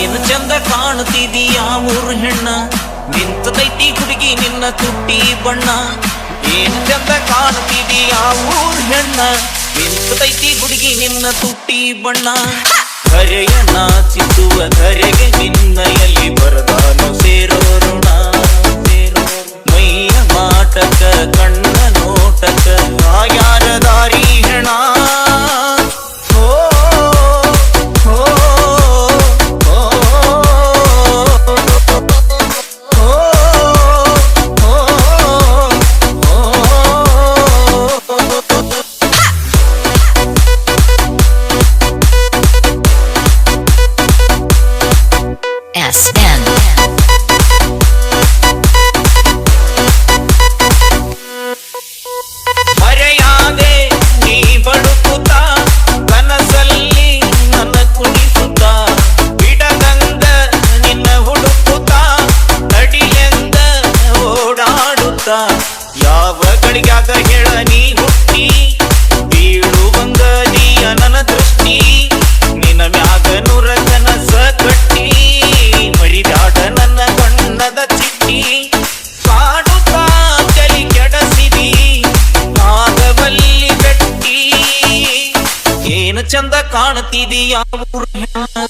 ಏನು ಚಂದ ಕಾಣುತ್ತಿದೀಯ ಊರು ಹೆಣ್ಣ, ನಿಂತದೈತಿ ಹುಡುಗಿ ನಿನ್ನ ತುಟ್ಟಿ ಬಣ್ಣ. ಏನು ಚಂದ ಕಾಣುತ್ತಿದೀಯ ಊರು ಹೆಣ್ಣ, ನಿಂತದೈತಿ ಹುಡುಗಿ ನಿನ್ನ ತುಟ್ಟಿ ಬಣ್ಣ. ಧರೆಯ ನಾಚಿಸುವ ಧರೆಗೆ ನಿನ್ನಯಲ್ಲಿ ಬರದಾನು ಸೇರೋರುಣ. ಮೈಯ ಮಾಟಕ ಕಣ್ಣ ನೋಟಕ ಯಾರ ದಾರಿ ಹೆಣ. ಮರೆಯಾದೆ ನೀ ಬಡುಕುತ್ತ ಕನಸಲ್ಲಿ ನನ್ನ ಕುಣಿಸುತ್ತ, ಬಿಡದಂದ ನಿನ್ನ ಹುಡುಕುತ್ತ ನಡಿಯಂದ ಓಡಾಡುತ್ತ. ಯಾವ ಗಳಿಗಾಗ ಹೇಳ ನೀ ಹುಟ್ಟಿ ಬೀಳುವಂಗ ನೀಯ ನನ್ನ ದೃಷ್ಟಿ. ನಿನ್ನ ಮ್ಯಾಗ ನೂರ ಕನಸ ಕಟ್ಟಿ ಮರಿದಾಡ ನನ್ನ ಬಣ್ಣದ ಚಿಟ್ಟಿ. ಕಾಡುತ್ತಾ ತಲಿ ಕೆಡಸಿದಿ ನಾಗವಲ್ಲಿ ಬೆಟ್ಟಿ. ಏನು ಚಂದ ಕಾಣುತ್ತಿದೀಯ ಊರು ಹೆಣ್ಣ.